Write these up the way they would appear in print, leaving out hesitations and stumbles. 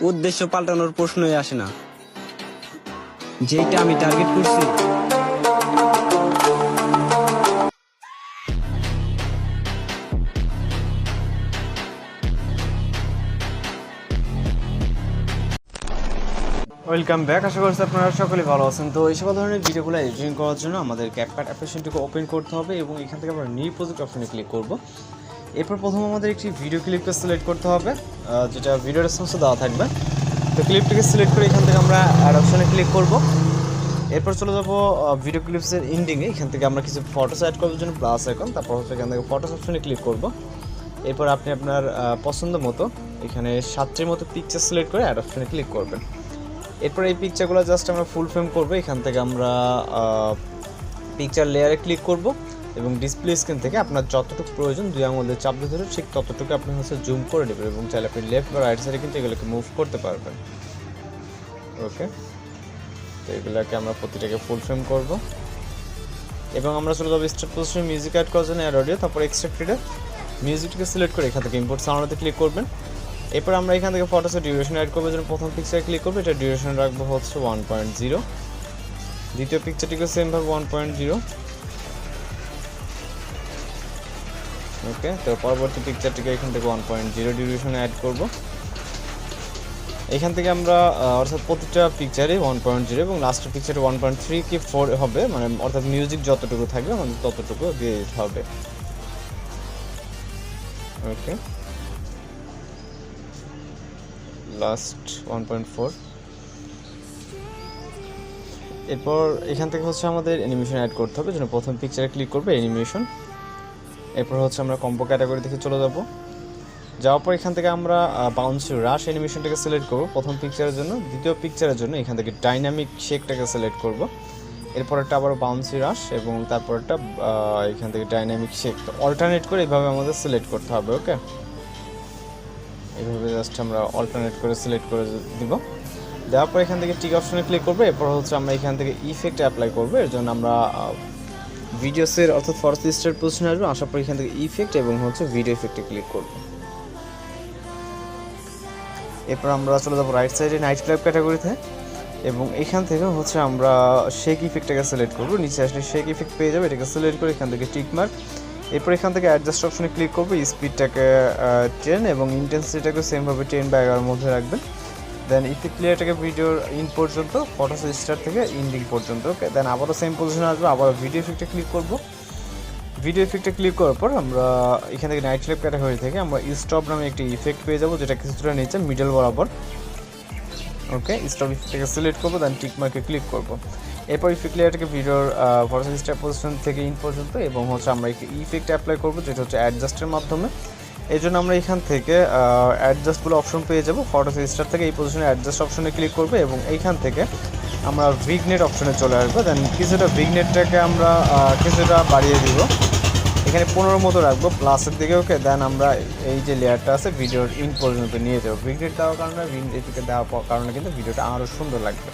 উদ্দেশ্য পাল্টানোর প্রশ্নই আসে না। যেটা আমি টার্গেট করছি ওয়েলকাম ব্যাক। আশা করছি আপনারা সকলে ভালো আছেন। তো এই সকল ধরনের ভিডিওগুলো এডিটিং করার জন্য আমাদের CapCut অ্যাপ্লিকেশনটিকে ওপেন করতে হবে এবং এখান থেকে আমরা নিউ প্রজেক্ট অপশনে ক্লিক করব। এরপর প্রথম আমাদের একটি ভিডিও ক্লিপকে সিলেক্ট করতে হবে, যেটা ভিডিও রেসপন্সে দেওয়া থাকবে। তো ক্লিপটিকে সিলেক্ট করে এখান থেকে আমরা অ্যাড অপশনে ক্লিক করব। এরপর চলে যাবো ভিডিও ক্লিপসের এন্ডিংয়ে। এখান থেকে আমরা কিছু ফটোস অ্যাড করার জন্য প্লাস আইকন, তারপর হচ্ছে এখান থেকে ফটোস অপশনে ক্লিক করব। এরপর আপনি আপনার পছন্দ মতো এখানে 7টির মতো পিকচার সিলেক্ট করে অ্যাড অপশনে ক্লিক করবেন। এরপর এই পিকচারগুলো জাস্ট আমরা ফুল ফ্রেম করবো। এখান থেকে আমরা পিকচার লেয়ারে ক্লিক করব এবং ডিসপ্লে স্ক্রিন থেকে আপনার যতটুকু প্রয়োজন 2 আঙুল দিয়ে চাপ দিয়ে ধরে ঠিক ততটুকু আপনি হচ্ছে জুম করে নেবেন এবং চাইলে আপনি লেফট বা রাইট সাইডে কিন্তু এগুলোকে মুভ করতে পারবেন। ওকে, তো এগুলোকে আমরা প্রতিটাকে ফুল ফ্রেম করব এবং আমরা চলে যাবো স্টার্ট পজিশনে মিউজিক অ্যাড করার জন্য অ্যাড অডিও, তারপর এক্সট্রাক্টেডে মিউজিকটাকে সিলেক্ট করে এখান থেকে ইম্পোর্ট সাউন্ডে ক্লিক করবেন। এরপর আমরা এখান থেকে ফটোসের ডিউরেশন অ্যাড করবো। যেন প্রথম পিকচারে ক্লিক করবো, এটা ডিউরেশন রাখবো হচ্ছে 1.0, দ্বিতীয় পিকচারটিকে সেমভাবে 1.0। ওকে, তো পরবর্তী পিকচারটিকে এখান থেকে 1.0 ডিউরেশনে অ্যাড করব। এখান থেকে আমরা অর্থাৎ প্রতিটা পিকচারে 1.0 এবং লাস্টের পিকচারে 1.3 কি 4 হবে, মানে অর্থাৎ মিউজিক যতটুকু থাকবে আমাদের ততটুকু দিয়ে দিতে হবে। ওকে, লাস্ট 1.4। এরপর এখান থেকে হচ্ছে আমাদের অ্যানিমেশন অ্যাড করতে হবে। যেন প্রথম পিকচারে ক্লিক করবে অ্যানিমেশন। এরপর হচ্ছে আমরা কম্পো ক্যাটাগরি থেকে চলে যাব। যাওয়ার পর এখান থেকে আমরা বাউন্সি রাশ অ্যানিমেশনটাকে সিলেক্ট করব প্রথম পিকচারের জন্য। দ্বিতীয় পিকচারের জন্য এখান থেকে ডাইনামিক শেকটাকে সিলেক্ট করব। এরপর একটা আবার বাউন্সি রাশ এবং তারপর একটা এখান থেকে ডাইনামিক শেক, তো অল্টারনেট করে এইভাবে আমাদের সিলেক্ট করতে হবে। ওকে, এইভাবে জাস্ট আমরা অল্টারনেট করে সিলেক্ট করে দিব। দেওয়ার পর এখান থেকে টিক অপশনে ক্লিক করবো। এরপর হচ্ছে আমরা এখান থেকে ইফেক্ট অ্যাপ্লাই করবো। এর জন্য আমরা ভিডিওসের অর্থাৎ ফরস্ট স্টার্ট পজিশনে আসবো। আসার পর এখান থেকে ইফেক্ট এবং হচ্ছে ভিডিও ইফেক্টে ক্লিক করবো। এরপর আমরা চলে যাবো রাইট সাইডে নাইট ক্লাব ক্যাটাগরিতে এবং এখান থেকে হচ্ছে আমরা শেক ইফেক্টটাকে সিলেক্ট করবো। নিচে আসলে শেক ইফেক্ট পেয়ে যাবে, এটাকে সিলেক্ট করে এখান থেকে টিক মার্ক। এরপর এখান থেকে অ্যাডজাস্ট অপশনে ক্লিক করবো। স্পিডটাকে 10 এবং ইন্টেন্সিটিটাকে সেমভাবে 10 বা 11 মধ্যে রাখবেন। দেন ইফেক্ট লেয়ারটাকে ভিডিওর ইন পর্যন্ত, ফটোস স্টার্ট থেকে এন্ডিং পর্যন্ত। ওকে, দেন আবারও সেম পজিশনে আসবো, আবার ভিডিও ইফেক্টে ক্লিক করব। ভিডিও ইফেক্টে ক্লিক করার পর আমরা এখান থেকে নাইট ক্লাব ক্যাটাগরি থেকে আমরা স্টপ নামে একটি ইফেক্ট পেয়ে যাবো, যেটা কিছুটা নিচে মিডল বরাবর। ওকে, স্টপ ইফেক্টটাকে সিলেক্ট করবো, দেন টিক মার্কে ক্লিক করবো। এরপর ইফেক্ট লেয়ারটাকে ভিডিওর ফটোস স্টার্ট পজিশন থেকে ইন পর্যন্ত এবং হচ্ছে আমরা একটি ইফেক্ট অ্যাপ্লাই করবো, যেটা হচ্ছে অ্যাডজাস্টের মাধ্যমে। এই জন্য আমরা এখান থেকে অ্যাডজাস্টগুলো অপশন পেয়ে যাবো। ফটোস স্টার্ট থেকে এই পজিশনে অ্যাডজাস্ট অপশনে ক্লিক করবো এবং এইখান থেকে আমরা ভিগনেট অপশনে চলে আসবো। দেন কিছুটা ভিগনেটটাকে আমরা কিছুটা বাড়িয়ে দিব, এখানে 15 মতো রাখবো প্লাসের দিকে। ওকে, দেন আমরা এই যে লেয়ারটা আছে ভিডিওর ইন পর্যন্ত নিয়ে যাবো। ভিগনেট দেওয়ার কারণে ভিগনেটকে দেওয়ার কারণে কিন্তু ভিডিওটা আরও সুন্দর লাগবে।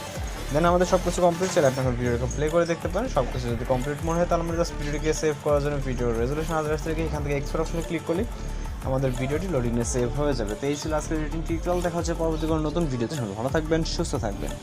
দেন আমাদের সব কিছু কমপ্লিট চলে, আপনি এখন ভিডিওটাকে প্লে করে দেখতে পারেন। সব কিছু যদি কমপ্লিট মনে হয় তাহলে আমরা জাস্ট ভিডিওটিকে সেভ করার জন্য ভিডিওর রেজলিউশন আদার্স থেকে এখান থেকে এক্সপোর্ট অপশনে ক্লিক করলে আমাদের ভিডিওটি লোডিংয়ে সেভ হয়ে যাবে। তো এই ছিল আজকের এডিটিং টিউটোরিয়াল। দেখা হচ্ছে পরবর্তী কোনো নতুন ভিডিওতে। ভালো থাকবেন, সুস্থ থাকবেন।